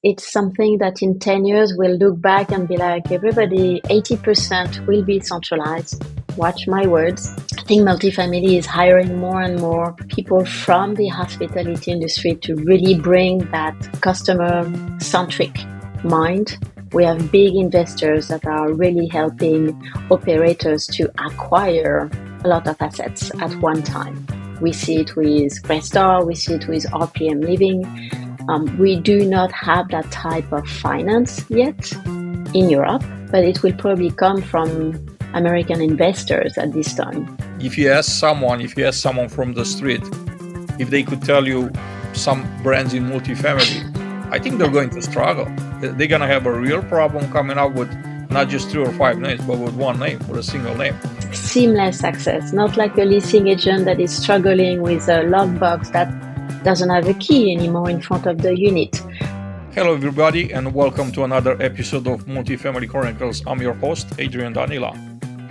It's something that in 10 years we'll look back and be like, everybody, 80% will be centralized. Watch my words. I think multifamily is hiring more and more people from the hospitality industry to really bring that customer-centric mind. We have big investors that are really helping operators to acquire a lot of assets at one time. We see it with Greystar, we see it with RPM Living. We do not have that type of finance yet in Europe, but it will probably come from American investors at this time. If you ask someone from the street, if they could tell you some brands in multifamily, I think they're going to struggle. They're going to have a real problem coming up with not just 3 or 5 names, but with one name, with a single name. Seamless access, not like a leasing agent that is struggling with a lockbox that doesn't have a key anymore in front of the unit. Hello everybody, and welcome to another episode of Multifamily Chronicles. I'm your host, Adrian Danila.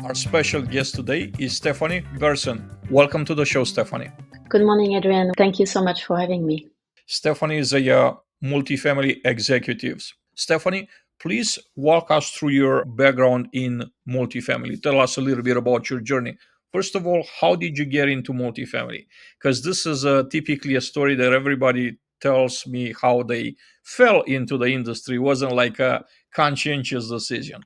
Our special guest today is Stéphanie Versin. Welcome to the show, Stéphanie. Good morning, Adrian. Thank you so much for having me. Stéphanie is a multifamily executive. Stéphanie, please walk us through your background in multifamily. Tell us a little bit about your journey. First of all, how did you get into multifamily? Because this is typically a story that everybody tells me how they fell into the industry. It wasn't like a conscientious decision.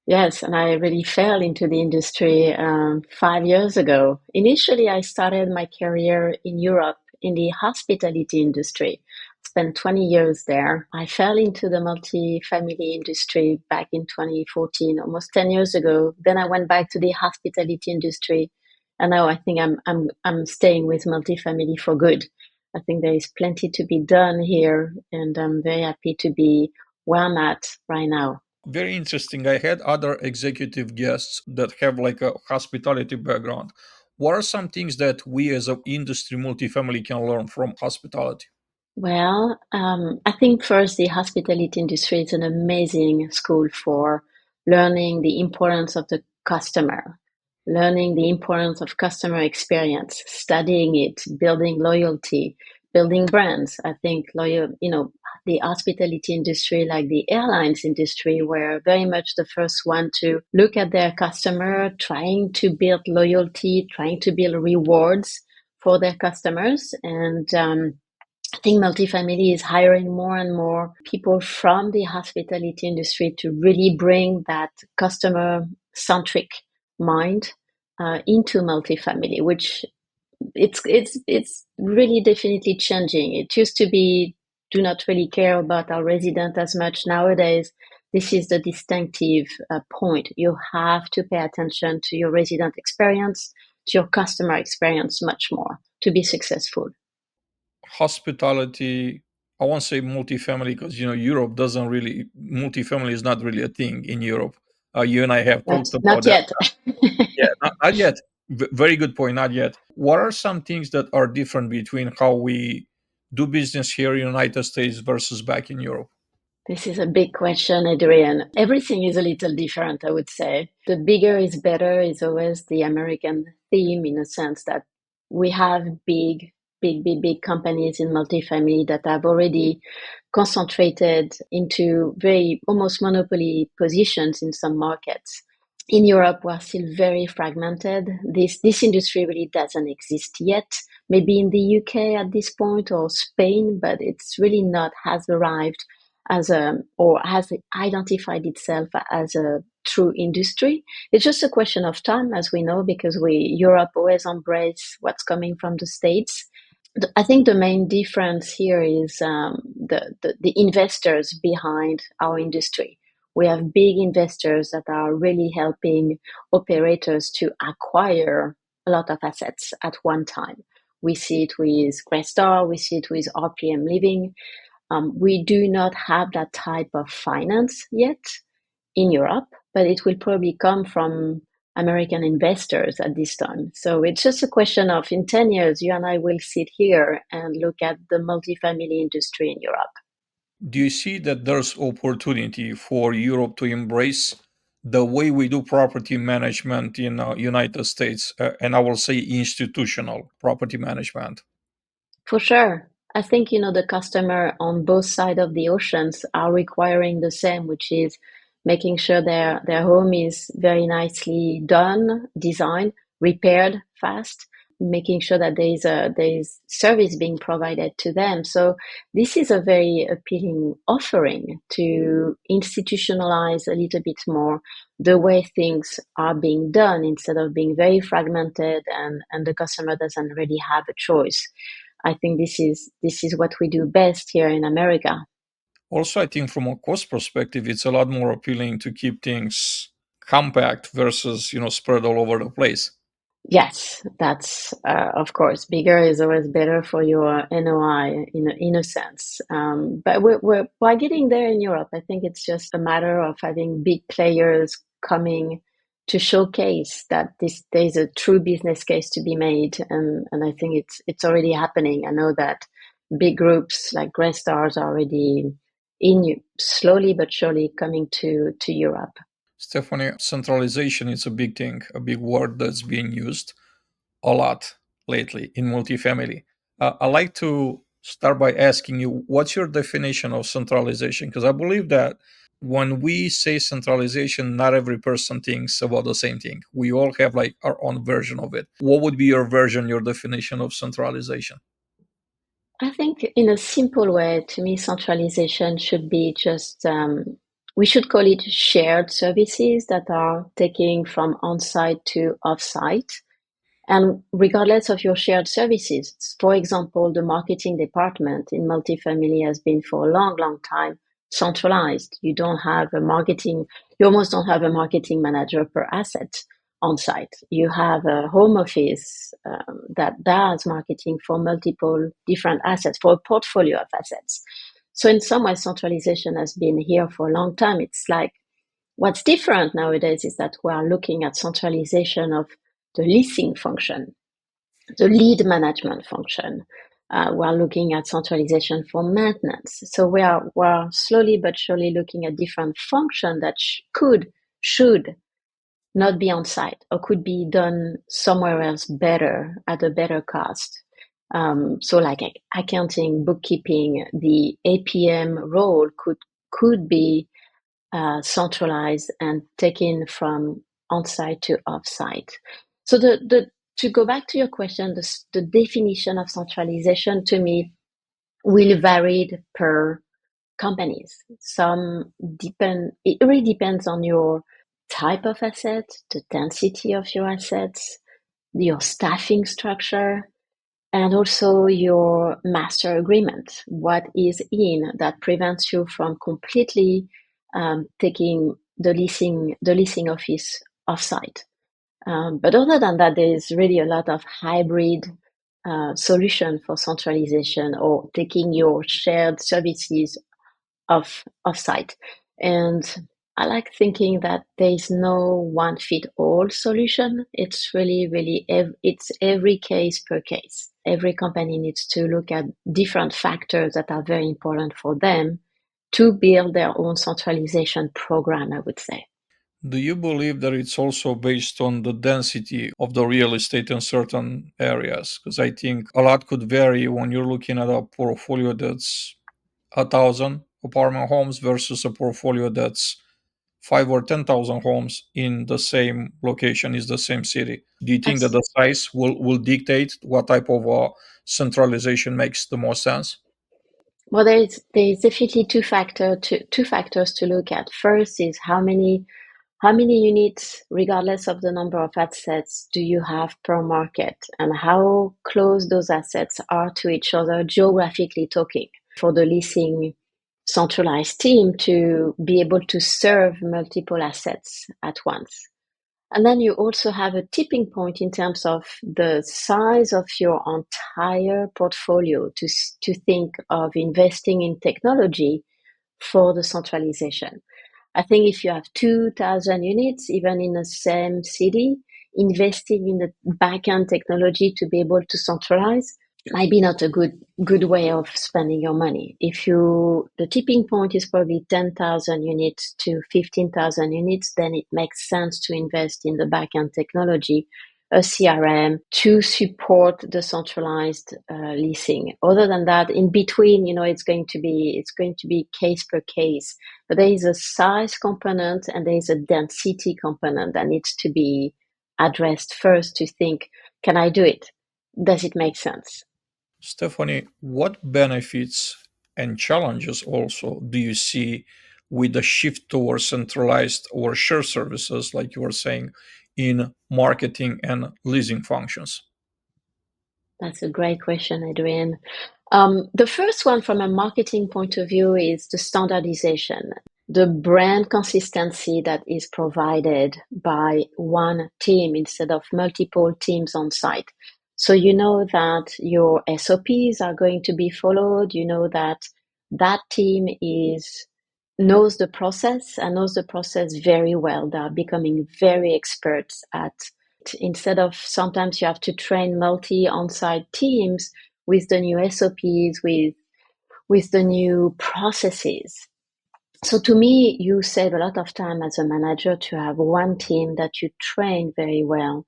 Yes, and I really fell into the industry 5 years ago. Initially, I started my career in Europe in the hospitality industry. Spent 20 years there. I fell into the multifamily industry back in 2014, almost 10 years ago. Then I went back to the hospitality industry, and now I think I'm staying with multifamily for good. I think there is plenty to be done here, and I'm very happy to be where I'm at right now. Very interesting. I had other executive guests that have like a hospitality background. What are some things that we as an industry multifamily can learn from hospitality? Well, I think first the hospitality industry is an amazing school for learning the importance of the customer, learning the importance of customer experience, studying it, building loyalty, building brands. I think the hospitality industry, like the airlines industry, were very much the first one to look at their customer, trying to build loyalty, trying to build rewards for their customers. And I think multifamily is hiring more and more people from the hospitality industry to really bring that customer-centric mind into multifamily, which it's really definitely changing. It used to be do not really care about our resident as much. Nowadays, this is the distinctive point. You have to pay attention to your resident experience, to your customer experience much more to be successful. Hospitality, I won't say multifamily because Europe doesn't really, multifamily is not really a thing in Europe. You and I have talked about Not that. yet. Yeah, not yet. Very good point, not yet. What are some things that are different between how we do business here in the United States versus back in Europe? This is a big question, Adrian. Everything is a little different, I would say. The bigger is better is always the American theme, in a sense that we have big companies in multifamily that have already concentrated into very almost monopoly positions in some markets. In Europe, we're still very fragmented. This industry really doesn't exist yet. Maybe in the UK at this point or Spain, but it's really not has arrived as a or has identified itself as a true industry. It's just a question of time, as we know, because Europe always embrace what's coming from the States. I think the main difference here is the investors behind our industry. We have big investors that are really helping operators to acquire a lot of assets at one time. We see it with Greystar, we see it with RPM Living. We do not have that type of finance yet in Europe, but it will probably come from American investors at this time. So it's just a question of in 10 years, you and I will sit here and look at the multifamily industry in Europe. Do you see that there's opportunity for Europe to embrace the way we do property management in United States, and I will say institutional property management? For sure. I think, the customer on both sides of the oceans are requiring the same, which is making sure their home is very nicely done, designed, repaired fast, making sure that there is service being provided to them. So this is a very appealing offering to institutionalize a little bit more the way things are being done instead of being very fragmented and the customer doesn't really have a choice. I think this is what we do best here in America. Also, I think from a cost perspective, it's a lot more appealing to keep things compact versus, spread all over the place. Yes, that's of course bigger is always better for your NOI in a sense. But we're getting there in Europe. I think it's just a matter of having big players coming to showcase that there's a true business case to be made, and I think it's already happening. I know that big groups like Grey Stars are already slowly but surely coming to Europe. Stephanie, centralization is a big thing, a big word that's being used a lot lately in multifamily. I'd like to start by asking you, what's your definition of centralization? Because I believe that when we say centralization, not every person thinks about the same thing. We all have like our own version of it. What would be your version, your definition of centralization? I think in a simple way, to me, centralization should be just, we should call it shared services that are taking from on-site to off-site. And regardless of your shared services, for example, the marketing department in multifamily has been for a long, long time centralized. You almost don't have a marketing manager per asset on site. You have a home office that does marketing for multiple different assets, for a portfolio of assets. So in some ways, centralization has been here for a long time. It's like what's different nowadays is that we are looking at centralization of the leasing function, the lead management function. We're looking at centralization for maintenance. So we're slowly but surely looking at different functions that should not be on site or could be done somewhere else better at a better cost. So like accounting, bookkeeping, the APM role could be centralized and taken from on-site to off-site. So to go back to your question, the definition of centralization to me will vary per companies. It really depends on your type of asset, the density of your assets, your staffing structure, and also your master agreement. What is in that prevents you from completely taking the leasing office offsite. But other than that, there is really a lot of hybrid solution for centralization or taking your shared services off-site. And I like thinking that there is no one fit all solution. It's really, really, it's every case per case. Every company needs to look at different factors that are very important for them to build their own centralization program, I would say. Do you believe that it's also based on the density of the real estate in certain areas? Because I think a lot could vary when you're looking at a portfolio that's 1,000 apartment homes versus a portfolio that's 5 or 10,000 homes in the same location, is the same city. Do you think that Abs- the size will dictate what type of centralization makes the most sense? Well, there is definitely two factors to look at. First is how many units, regardless of the number of assets, do you have per market, and how close those assets are to each other geographically talking for the leasing centralized team to be able to serve multiple assets at once. And then you also have a tipping point in terms of the size of your entire portfolio to think of investing in technology for the centralization. I think if you have 2,000 units, even in the same city, investing in the backend technology to be able to centralize might be not a good way of spending your money. If the tipping point is probably 10,000 units to 15,000 units, then it makes sense to invest in the backend technology a CRM to support the centralized leasing. Other than that, in between, it's going to be case per case. But there is a size component and there is a density component that needs to be addressed first to think, can I do it? Does it make sense? Stephanie, what benefits and challenges also do you see with the shift towards centralized or shared services, like you were saying, in marketing and leasing functions? That's a great question, Adrian. The first one from a marketing point of view is the standardization, the brand consistency that is provided by one team instead of multiple teams on site. So you know that your SOPs are going to be followed. You know that that team is knows the process and knows the process very well. They are becoming very experts at. Instead of sometimes you have to train multi on-site teams with the new SOPs, with the new processes. So to me, you save a lot of time as a manager to have one team that you train very well,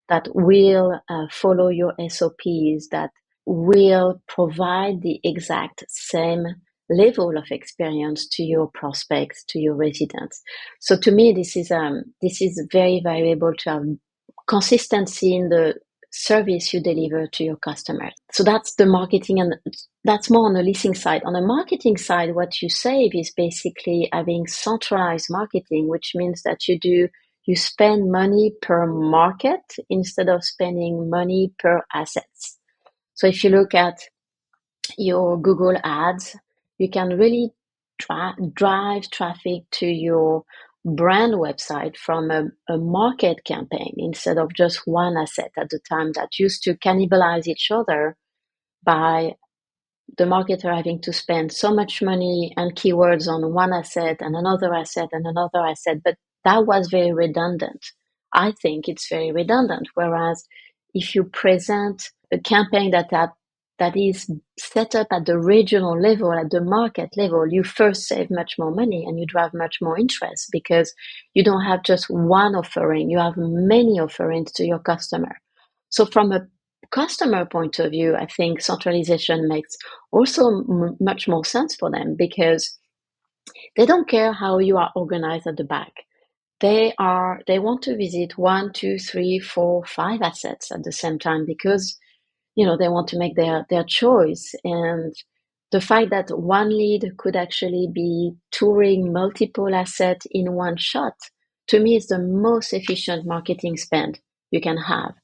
that will follow your SOPs, that will provide the exact same level of experience to your prospects, to your residents. So to me, this is very valuable to have consistency in the service you deliver to your customers. So that's the marketing, and that's more on the leasing side. On the marketing side, what you save is basically having centralized marketing, which means that you spend money per market instead of spending money per assets. So if you look at your Google ads, you can really drive traffic to your brand website from a market campaign instead of just one asset at the time that used to cannibalize each other by the marketer having to spend so much money and keywords on one asset and another asset and another asset. But that was very redundant. I think it's very redundant. Whereas if you present a campaign that is set up at the regional level, at the market level, you first save much more money and you drive much more interest because you don't have just one offering, you have many offerings to your customer. So from a customer point of view, I think centralization makes also much more sense for them because they don't care how you are organized at the back. They want to visit one, two, three, four, five assets at the same time because they want to make their choice. And the fact that one lead could actually be touring multiple assets in one shot, to me, is the most efficient marketing spend you can have,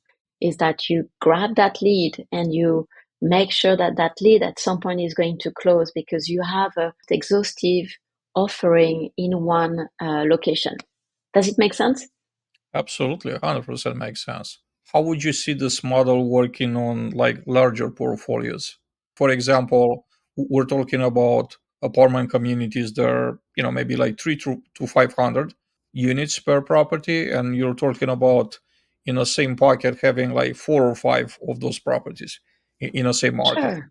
is that you grab that lead and you make sure that that lead at some point is going to close because you have an exhaustive offering in one location. Does it make sense? Absolutely, 100% makes sense. How would you see this model working on like larger portfolios? For example, we're talking about apartment communities that are, maybe like 3 to 500 units per property, and you're talking about in the same pocket having like 4 or 5 of those properties in the same market. Sure.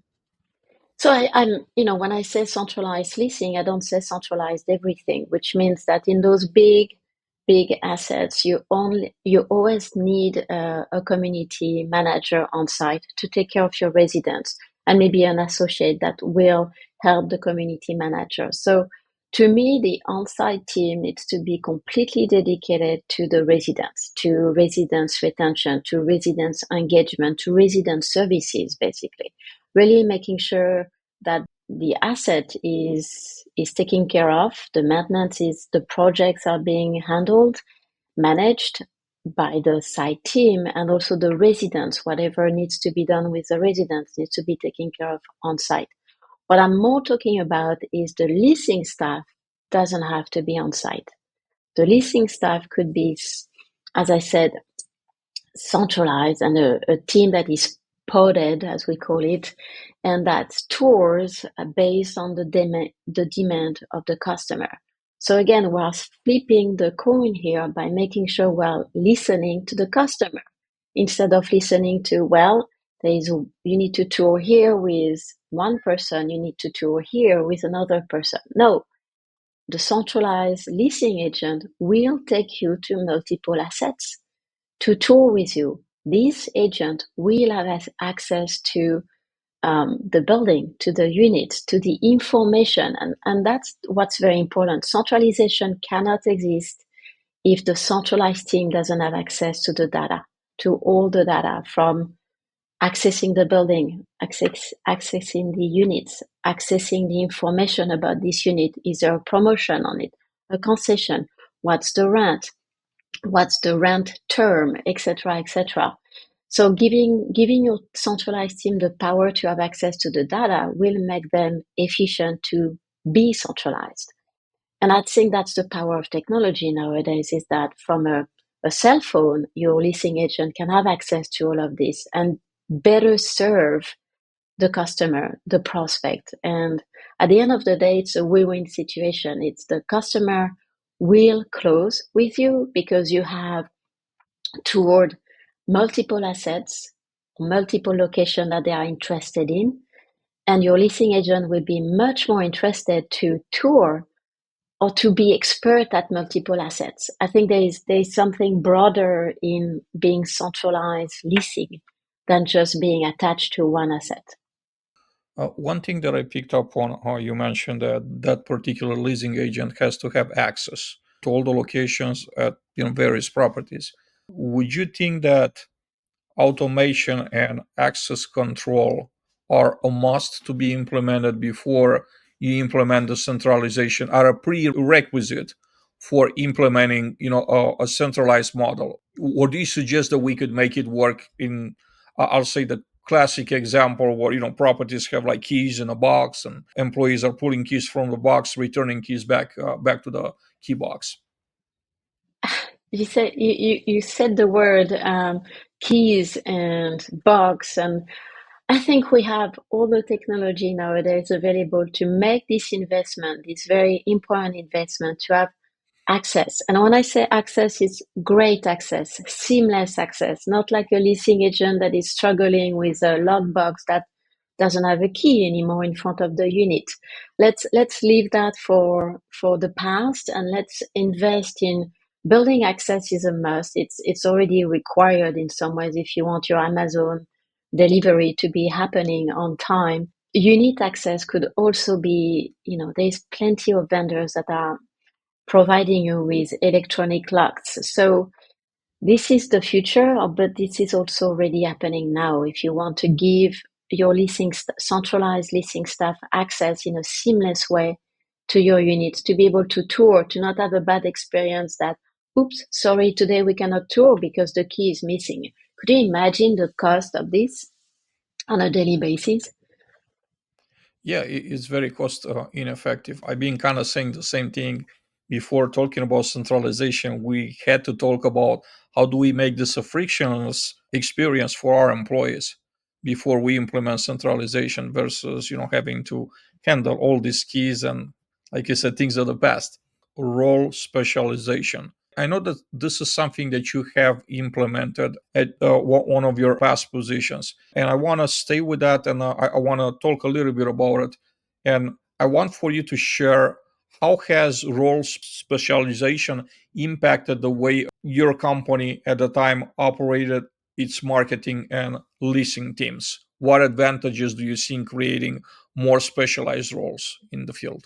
So I'm, when I say centralized leasing, I don't say centralized everything, which means that in those big assets, you always need a community manager on site to take care of your residents and maybe an associate that will help the community manager. So to me, the on-site team needs to be completely dedicated to the residents, to residents retention, to residents engagement, to resident services, basically really making sure that the asset is taken care of, the maintenance is the projects are being handled, managed by the site team, and also the residents, whatever needs to be done with the residents needs to be taken care of on site. What I'm more talking about is the leasing staff doesn't have to be on site. The leasing staff could be, as I said, centralized and a team that is podded, as we call it, and that tours based on the demand of the customer. So again, we're flipping the coin here by making sure we're listening to the customer instead of listening to, well, you need to tour here with one person, you need to tour here with another person. No, the centralized leasing agent will take you to multiple assets to tour with you, this agent will have access to the building, to the units, to the information. And that's what's very important. Centralization cannot exist if the centralized team doesn't have access to the data, to all the data from accessing the building, accessing the units, accessing the information about this unit. Is there a promotion on it, a concession? What's the rent? What's the rent term, etc., etc. So giving your centralized team the power to have access to the data will make them efficient to be centralized. And I think that's the power of technology nowadays, is that from a cell phone, your leasing agent can have access to all of this and better serve the customer, the prospect. And at the end of the day, it's a win-win situation. It's the customer will close with you because you have toward multiple assets, multiple locations that they are interested in. And your leasing agent will be much more interested to tour or to be expert at multiple assets. I think there is something broader in being centralized leasing than just being attached to one asset. One thing that I picked up on, how you mentioned that that particular leasing agent has to have access to all the locations at various properties. Would you think that automation and access control are a must to be implemented before you implement the centralization, are a prerequisite for implementing a centralized model? Or do you suggest that we could make it work in, I'll say, the classic example where properties have like keys in a box and employees are pulling keys from the box, returning keys back to the key box? You said the word keys and box, and I think we have all the technology nowadays available to make this investment, this very important investment, to have access. And when I say access, it's great access, seamless access, not like a leasing agent that is struggling with a lockbox that doesn't have a key anymore in front of the unit. Let's leave that for the past, and let's invest in building access. Is a must. It's already required in some ways if you want your Amazon delivery to be happening on time. Unit access could also be, there's plenty of vendors that are providing you with electronic locks. So this is the future, but this is also already happening now. If you want to give your centralized leasing staff access in a seamless way to your units, to be able to tour, to not have a bad experience that, oops, sorry, today we cannot tour because the key is missing. Could you imagine the cost of this on a daily basis? Yeah, it's very cost ineffective. I've been kind of saying the same thing before talking about centralization. We had to talk about how do we make this a frictionless experience for our employees before we implement centralization versus having to handle all these keys and, like I said, things of the past. Role specialization. I know that this is something that you have implemented at one of your past positions, and I want to stay with that, and I want to talk a little bit about it. And I want for you to share how has role specialization impacted the way your company at the time operated its marketing and leasing teams. What advantages do you see in creating more specialized roles in the field?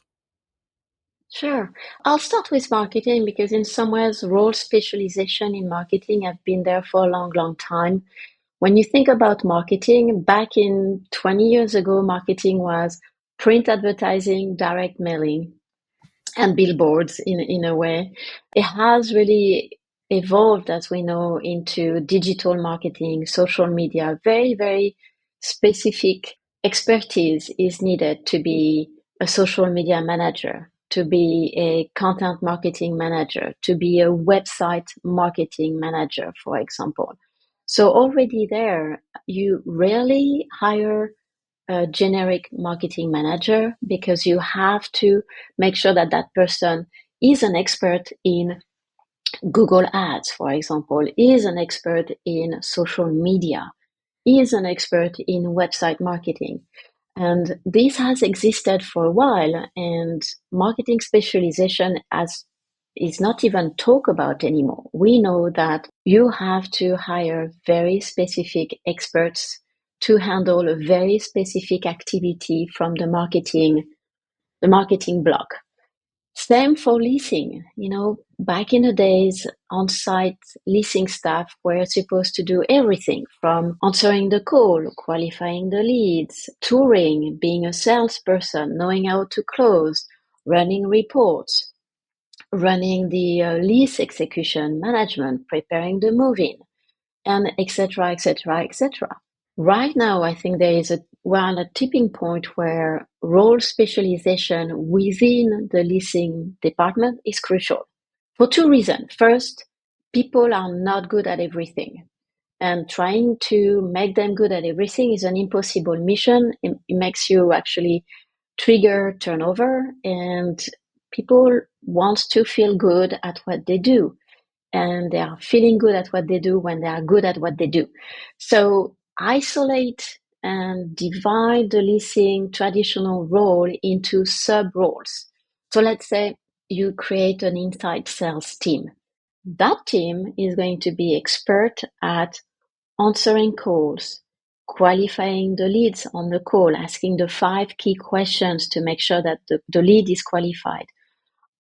Sure. I'll start with marketing because in some ways, role specialization in marketing have been there for a long, long time. When you think about marketing, back in 20 years ago, marketing was print advertising, direct mailing, and billboards in a way. It has really evolved, as we know, into digital marketing, social media. Very, very specific expertise is needed to be a social media manager, to be a content marketing manager, to be a website marketing manager, for example. So already there, you rarely hire a generic marketing manager because you have to make sure that that person is an expert in Google Ads, for example, is an expert in social media, is an expert in website marketing. And this has existed for a while, and marketing specialization has is not even talked about anymore. We know that you have to hire very specific experts to handle a very specific activity from the marketing block. Same for leasing. Back in the days, on-site leasing staff were supposed to do everything from answering the call, qualifying the leads, touring, being a salesperson, knowing how to close, running reports, running the lease execution management, preparing the move-in, and etc., etc., etc. Right now, I think we're on a tipping point where role specialization within the leasing department is crucial for two reasons. First, people are not good at everything, and trying to make them good at everything is an impossible mission. It makes you actually trigger turnover, and people want to feel good at what they do, and they are feeling good at what they do when they are good at what they do. So isolate and divide the leasing traditional role into sub roles. So let's say you create an inside sales team. That team is going to be expert at answering calls, qualifying the leads on the call, asking the 5 key questions to make sure that the lead is qualified,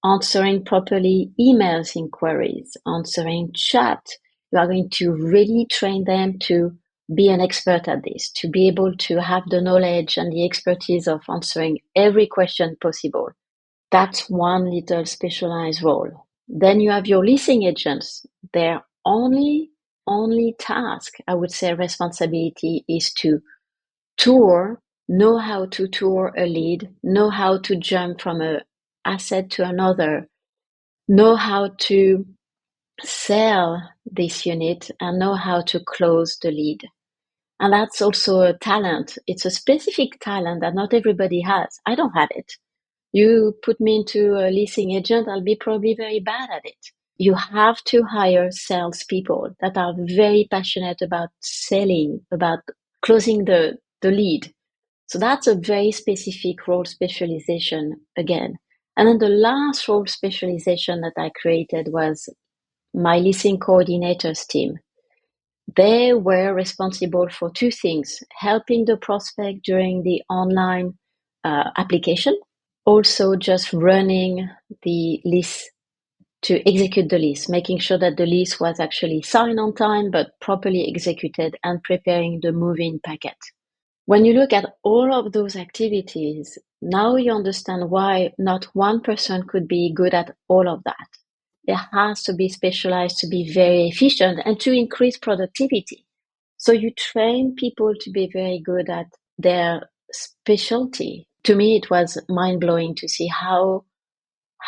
answering properly emails inquiries, answering chat. You are going to really train them to be an expert at this, to be able to have the knowledge and the expertise of answering every question possible. That's one little specialized role. Then you have your leasing agents. Their only task, I would say responsibility, is to tour, know how to tour a lead, know how to jump from an asset to another, know how to sell this unit, and know how to close the lead. And that's also a talent. It's a specific talent that not everybody has. I don't have it. You put me into a leasing agent, I'll be probably very bad at it. You have to hire salespeople that are very passionate about selling, about closing the lead. So that's a very specific role specialization again. And then the last role specialization that I created was my leasing coordinators team. They were responsible for two things: helping the prospect during the online application, also just running the lease, to execute the lease, making sure that the lease was actually signed on time but properly executed, and preparing the move-in packet. When you look at all of those activities, now you understand why not one person could be good at all of that. It has to be specialized to be very efficient and to increase productivity. So you train people to be very good at their specialty. To me, it was mind-blowing to see how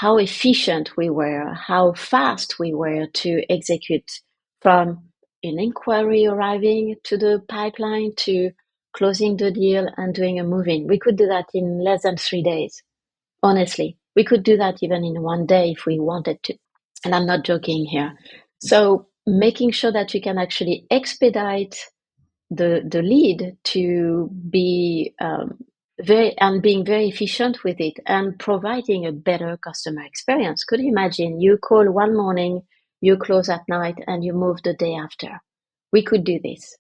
efficient we were, how fast we were to execute, from an inquiry arriving to the pipeline to closing the deal and doing a move-in. We could do that in less than 3 days. Honestly, we could do that even in one day if we wanted to. And I'm not joking here. So making sure that you can actually expedite the lead to be being very efficient with it and providing a better customer experience. Could you imagine you call one morning, you close at night, and you move the day after? We could do this.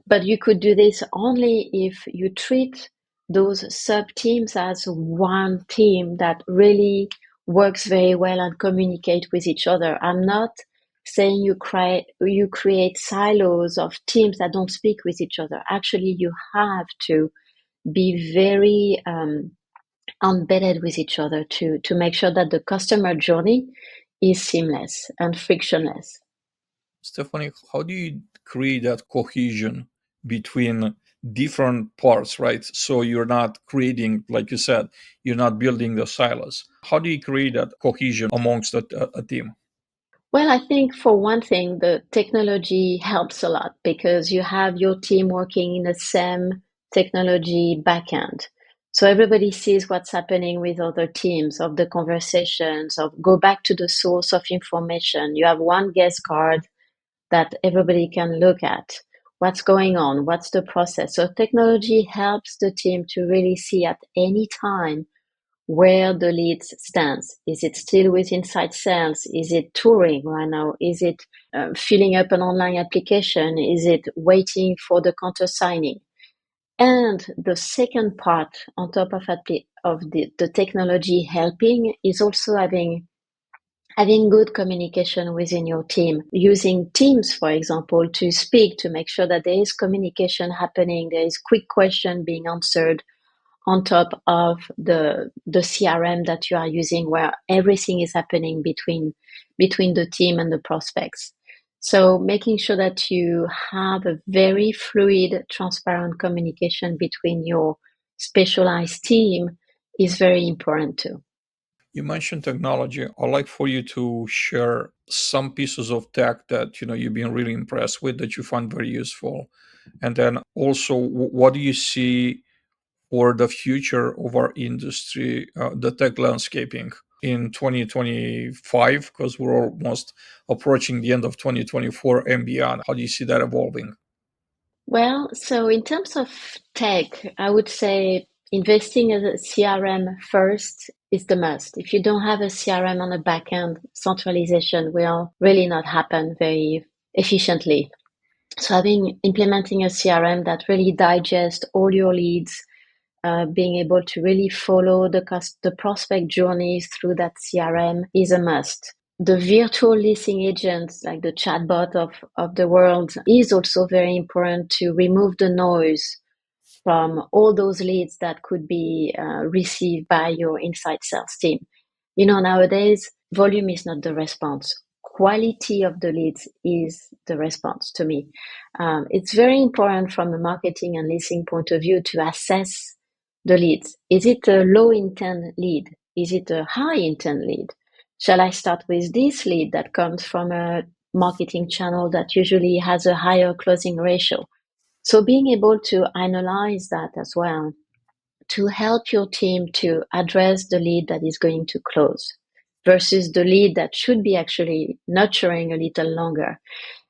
But you could do this only if you treat those sub teams as one team that really works very well and communicate with each other. I'm not saying you create silos of teams that don't speak with each other. Actually, you have to be very embedded with each other to make sure that the customer journey is seamless and frictionless. Stephanie, how do you create that cohesion between different parts, right? So you're not creating, like you said, you're not building the silos. How do you create that cohesion amongst a team? Well, I think for one thing, the technology helps a lot because you have your team working in the same technology backend. So everybody sees what's happening with other teams, of the conversations, of go back to the source of information. You have one guest card that everybody can look at. What's going on? What's the process? So technology helps the team to really see at any time where the lead stands. Is it still with inside sales? Is it touring right now? Is it filling up an online application? Is it waiting for the counter signing? And the second part on top of the technology helping is also having good communication within your team, using Teams, for example, to speak, to make sure that there is communication happening, there is quick question being answered on top of the CRM that you are using, where everything is happening between the team and the prospects. So making sure that you have a very fluid, transparent communication between your specialized team is very important too. You mentioned technology. I'd like for you to share some pieces of tech that you've been really impressed with that you find very useful, and then also what do you see for the future of our industry, the tech landscaping in 2025, because we're almost approaching the end of 2024 and beyond. How do you see that evolving? Well, so in terms of tech, I would say investing in a CRM first is the must. If you don't have a CRM on the back end, centralization will really not happen very efficiently. So implementing a CRM that really digests all your leads, being able to really follow the prospect journeys through that CRM is a must. The virtual listing agents, like the chatbot of the world, is also very important to remove the noise from all those leads that could be received by your inside sales team. Nowadays, volume is not the response. Quality of the leads is the response to me. It's very important from a marketing and leasing point of view to assess the leads. Is it a low intent lead? Is it a high intent lead? Shall I start with this lead that comes from a marketing channel that usually has a higher closing ratio? So being able to analyze that as well to help your team to address the lead that is going to close versus the lead that should be actually nurturing a little longer.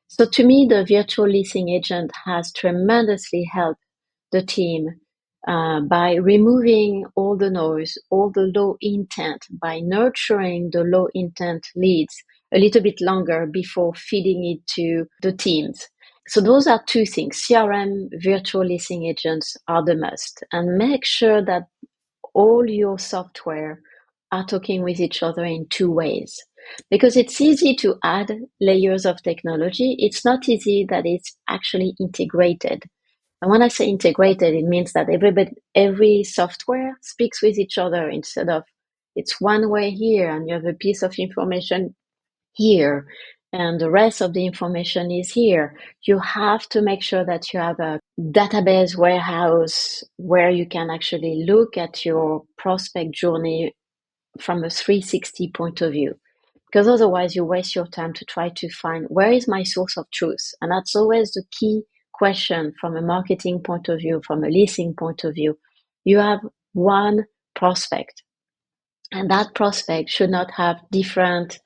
So to me, the virtual leasing agent has tremendously helped the team by removing all the noise, all the low intent, by nurturing the low intent leads a little bit longer before feeding it to the teams. So those are two things. CRM, virtual leasing agents are the must. And make sure that all your software are talking with each other in two ways. Because it's easy to add layers of technology. It's not easy that it's actually integrated. And when I say integrated, it means that every software speaks with each other instead of it's one way here and you have a piece of information here and the rest of the information is here. You have to make sure that you have a database warehouse where you can actually look at your prospect journey from a 360 point of view. Because otherwise you waste your time to try to find where is my source of truth. And that's always the key question from a marketing point of view, from a leasing point of view. You have one prospect, and that prospect should not have different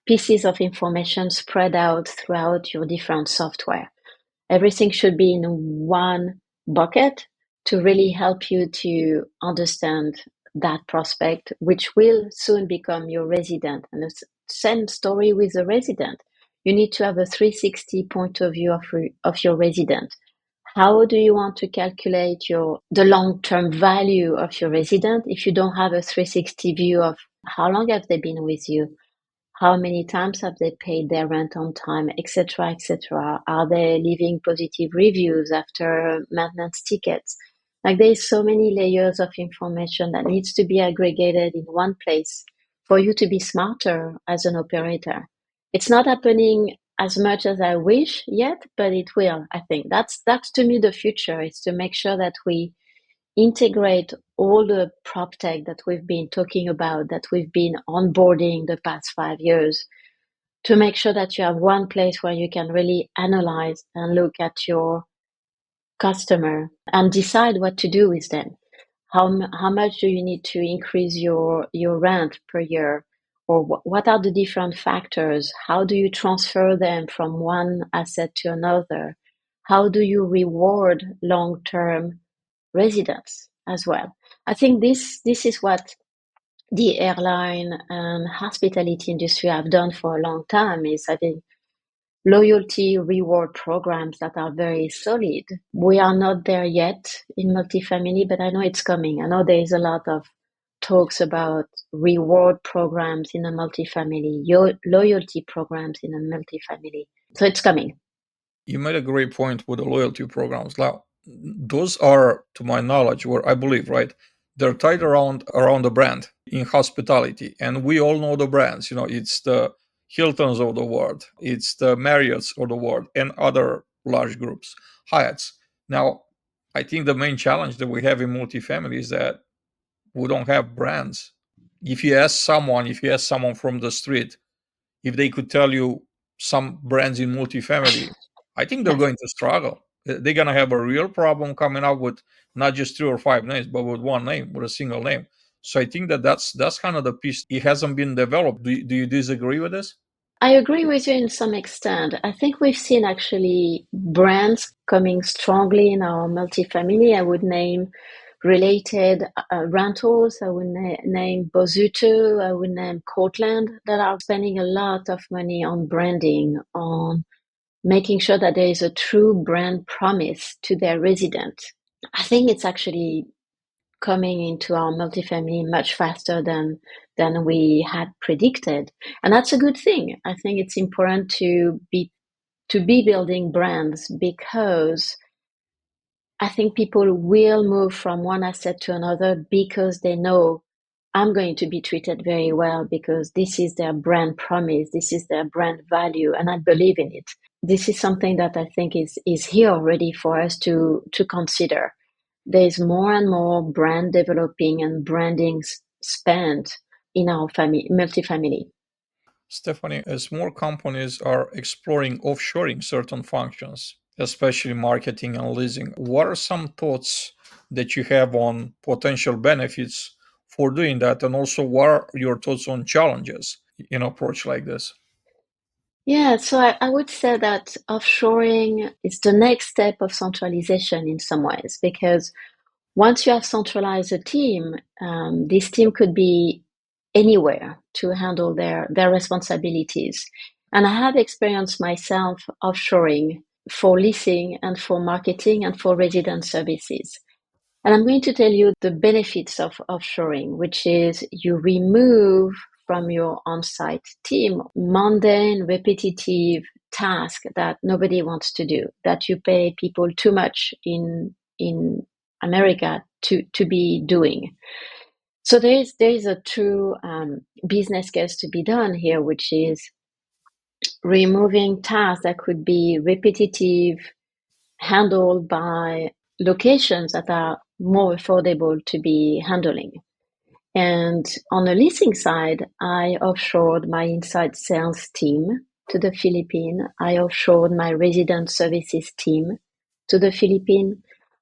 pieces of information spread out throughout your different software. Everything should be in one bucket to really help you to understand that prospect, which will soon become your resident. And the same story with the resident. You need to have a 360 point of view of your resident. How do you want to calculate the long-term value of your resident if you don't have a 360 view of how long have they been with you? How many times have they paid their rent on time, etc., etc.? Are they leaving positive reviews after maintenance tickets? Like there's so many layers of information that needs to be aggregated in one place for you to be smarter as an operator. It's not happening as much as I wish yet, but it will, I think. That's to me the future, is to make sure that we integrate all the prop tech that we've been talking about, that we've been onboarding the past 5 years, to make sure that you have one place where you can really analyze and look at your customer and decide what to do with them. How much do you need to increase your rent per year? Or what are the different factors? How do you transfer them from one asset to another? How do you reward long-term residents as well? I think this is what the airline and hospitality industry have done for a long time is having loyalty reward programs that are very solid. We are not there yet in multifamily, but I know it's coming. I know there is a lot of talks about reward programs in a multifamily, loyalty programs in a multifamily. So it's coming. You made a great point with the loyalty programs. Now, those are, to my knowledge, or I believe, right? They're tied around the brand in hospitality, and we all know the brands. It's the Hiltons of the world, it's the Marriotts of the world, and other large groups, Hyatts. Now, I think the main challenge that we have in multifamily is that we don't have brands. If you ask someone from the street if they could tell you some brands in multifamily, I think they're Yeah. going to struggle. They're going to have a real problem coming up with not just three or five names, but with one name, with a single name. So I think that's kind of the piece. It hasn't been developed. Do you disagree with this? I agree with you in some extent. I think we've seen actually brands coming strongly in our multifamily. I would name related rentals. I would name Bozuto. I would name Cortland that are spending a lot of money on branding, on making sure that there is a true brand promise to their resident. I think it's actually coming into our multifamily much faster than we had predicted, and that's a good thing. I think it's important to be building brands because I think people will move from one asset to another because they know I'm going to be treated very well because this is their brand promise, this is their brand value, and I believe in it. This is something that I think is here already for us to consider. There's more and more brand developing and branding spent in our multifamily. Stephanie, as more companies are exploring offshoring certain functions, especially marketing and leasing, what are some thoughts that you have on potential benefits for doing that? And also, what are your thoughts on challenges in approach like this? Yeah, so I would say that offshoring is the next step of centralization in some ways, because once you have centralized a team, this team could be anywhere to handle their responsibilities. And I have experienced myself offshoring for leasing and for marketing and for resident services. And I'm going to tell you the benefits of offshoring, which is you remove from your on-site team mundane, repetitive task that nobody wants to do, that you pay people too much in America to be doing. So there is a true business case to be done here, which is removing tasks that could be repetitive, handled by locations that are more affordable to be handling. And on the leasing side, I offshored my inside sales team to the Philippines. I offshored my resident services team to the Philippines.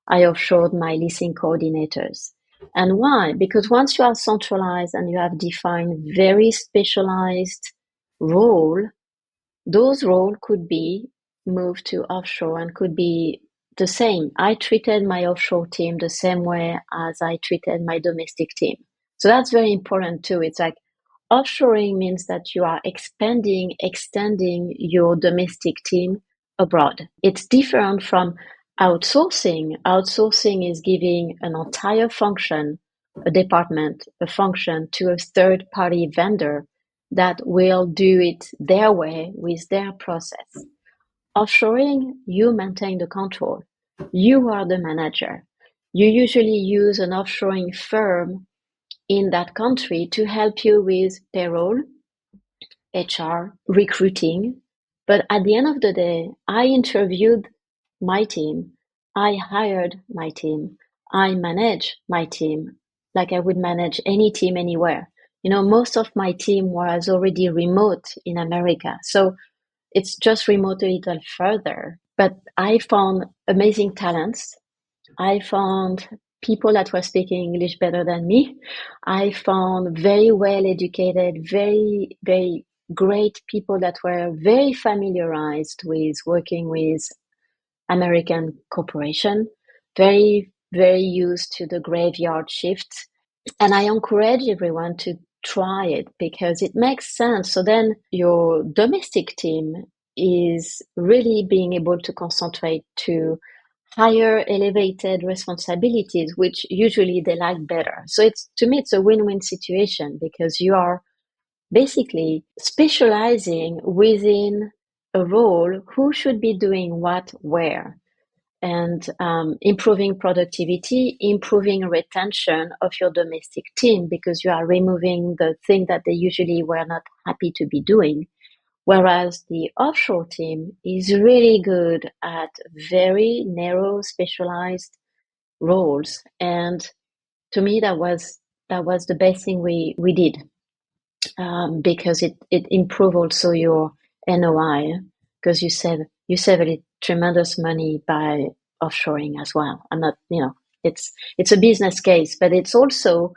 I offshored my leasing coordinators. And why? Because once you are centralized and you have defined very specialized role, those roles could be moved to offshore and could be the same. I treated my offshore team the same way as I treated my domestic team. So that's very important too. It's like offshoring means that you are extending your domestic team abroad. It's different from outsourcing. Outsourcing is giving an entire function, a department, a function to a third party vendor that will do it their way with their process. Offshoring, you maintain the control. You are the manager. You usually use an offshoring firm in that country to help you with payroll, HR, recruiting. But at the end of the day, I interviewed my team. I hired my team. I manage my team like I would manage any team anywhere. Most of my team was already remote in America. So it's just remote a little further. But I found amazing talents. I found people that were speaking English better than me. I found very well educated, very, very great people that were very familiarized with working with American corporation, very, very used to the graveyard shift. And I encourage everyone to try it because it makes sense. So then your domestic team is really being able to concentrate to higher elevated responsibilities, which usually they like better. So it's, to me, it's a win-win situation because you are basically specializing within a role who should be doing what where, and improving productivity, improving retention of your domestic team because you are removing the thing that they usually were not happy to be doing. Whereas the offshore team is really good at very narrow, specialized roles. And to me, that was the best thing we did, because it improve also your NOI, because you save tremendous money by offshoring as well. I'm not, it's a business case, but it's also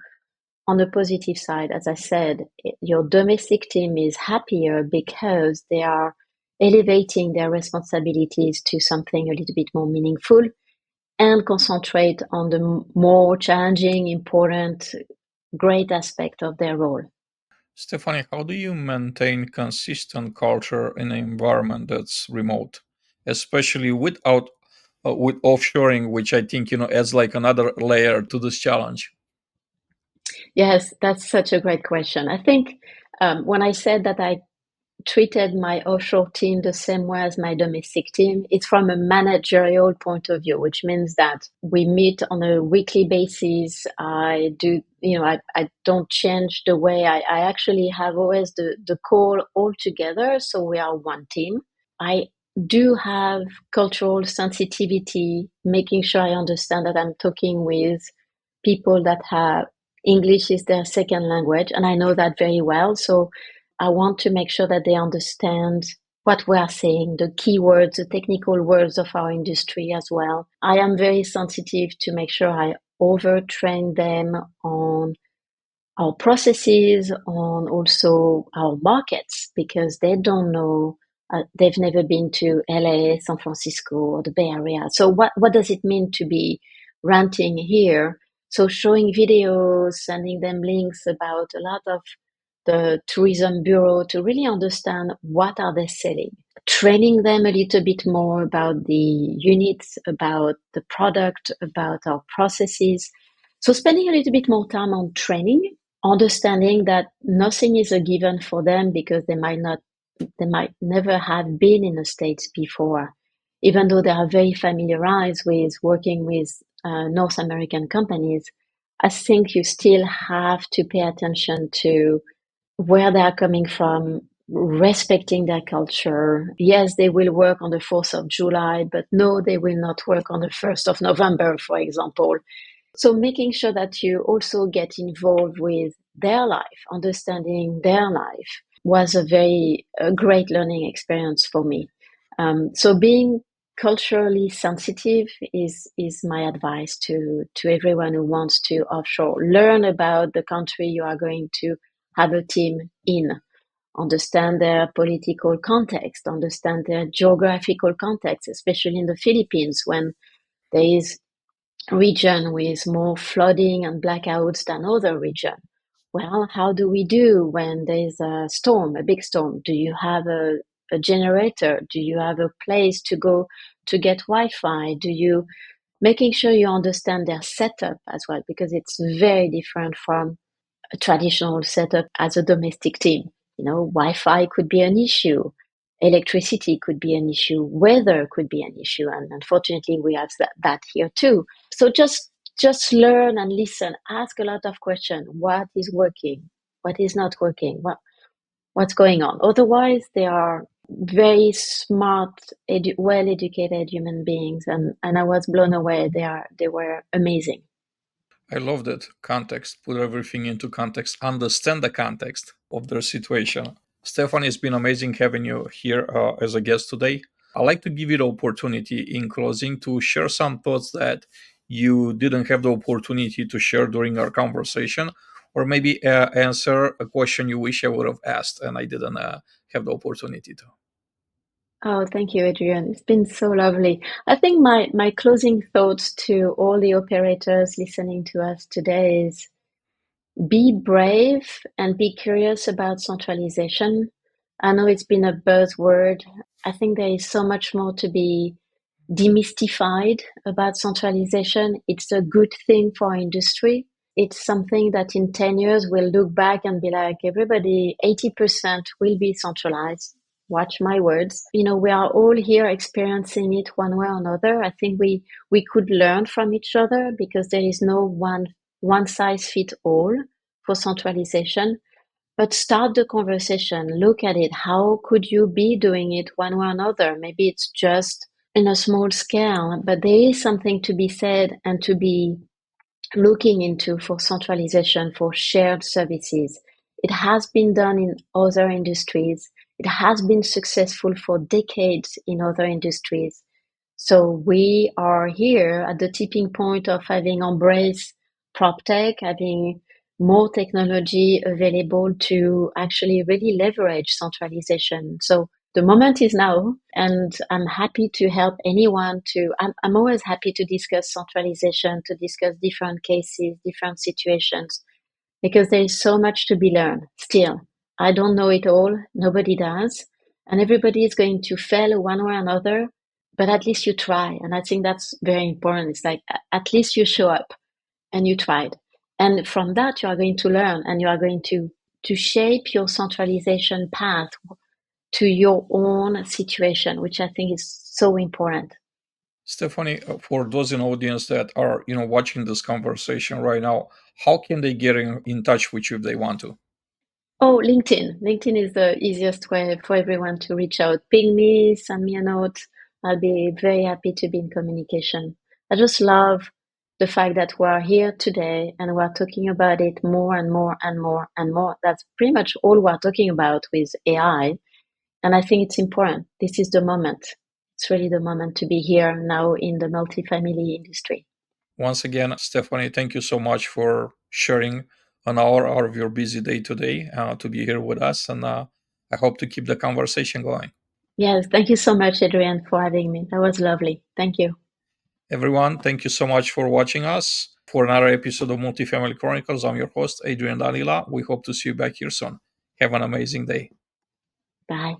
on the positive side. As I said, your domestic team is happier because they are elevating their responsibilities to something a little bit more meaningful and concentrate on the more challenging, important, great aspect of their role. Stephanie, how do you maintain consistent culture in an environment that's remote, especially with offshoring, which I think adds like another layer to this challenge? Yes, that's such a great question. I think when I said that I treated my offshore team the same way as my domestic team, it's from a managerial point of view, which means that we meet on a weekly basis. I don't change the way I actually have always the call all together. So we are one team. I do have cultural sensitivity, making sure I understand that I'm talking with people that have English is their second language, and I know that very well. So I want to make sure that they understand what we are saying, the keywords, the technical words of our industry as well. I am very sensitive to make sure I overtrain them on our processes, on also our markets, because they don't know, they've never been to LA, San Francisco, or the Bay Area. So what does it mean to be renting here? So showing videos, sending them links about a lot of the tourism bureau to really understand what are they selling, training them a little bit more about the units, about the product, about our processes. So spending a little bit more time on training, understanding that nothing is a given for them because they might never have been in the States before, even though they are very familiarized with working with North American companies. I think you still have to pay attention to where they are coming from, respecting their culture. Yes, they will work on the 4th of July, but no, they will not work on the 1st of November, for example. So making sure that you also get involved with their life, understanding their life was a great learning experience for me. So being culturally sensitive is my advice to everyone who wants to offshore. Learn about the country you are going to have a team in. Understand their political context, understand their geographical context, especially in the Philippines when there is region with more flooding and blackouts than other region. Well, how do we do when there's a storm, a big storm? Do you have a generator? Do you have a place to go to get Wi-Fi? Making sure you understand their setup as well, because it's very different from a traditional setup as a domestic team. Wi-Fi could be an issue, electricity could be an issue, weather could be an issue, and unfortunately, we have that here too. So just learn and listen. Ask a lot of questions. What is working? What is not working? What's going on? Otherwise, they are very smart, well-educated human beings, and I was blown away. They were amazing. I love that context, put everything into context, understand the context of their situation. Stephanie, it's been amazing having you here as a guest today. I'd like to give you the opportunity in closing to share some thoughts that you didn't have the opportunity to share during our conversation, or maybe answer a question you wish I would have asked and I didn't have the opportunity to. Oh, thank you, Adrian. It's been so lovely. I think my closing thoughts to all the operators listening to us today is Be brave and be curious about centralization. I know it's been a buzzword. I think there is so much more to be demystified about centralization. It's a good thing for industry. It's something that in 10 years we'll look back and be like, everybody, 80% will be centralized. Watch my words. We are all here experiencing it one way or another. I think we could learn from each other because there is no one size fit all for centralization. But start the conversation, look at it. How could you be doing it one way or another? Maybe it's just in a small scale, but there is something to be said and to be looking into for centralization, for shared services. It has been done in other industries. It has been successful for decades in other industries. So we are here at the tipping point of having embraced prop tech, having more technology available to actually really leverage centralization. So the moment is now, and I'm happy to help anyone I'm always happy to discuss centralization, to discuss different cases, different situations, because there is so much to be learned still. I don't know it all. Nobody does. And everybody is going to fail one way or another, but at least you try. And I think that's very important. It's like, at least you show up and you tried. And from that, you are going to learn and you are going to shape your centralization path to your own situation, which I think is so important. Stephanie, for those in audience that are watching this conversation right now, how can they get in touch with you if they want to? Oh, LinkedIn. LinkedIn is the easiest way for everyone to reach out. Ping me, send me a note. I'll be very happy to be in communication. I just love the fact that we're here today and we're talking about it more and more and more and more. That's pretty much all we're talking about with AI. And I think it's important. This is the moment. It's really the moment to be here now in the multifamily industry. Once again, Stephanie, thank you so much for sharing an hour out of your busy day today to be here with us. And I hope to keep the conversation going. Yes, thank you so much, Adrian, for having me. That was lovely. Thank you. Everyone, thank you so much for watching us for another episode of Multifamily Chronicles. I'm your host, Adrian Danila. We hope to see you back here soon. Have an amazing day. Bye.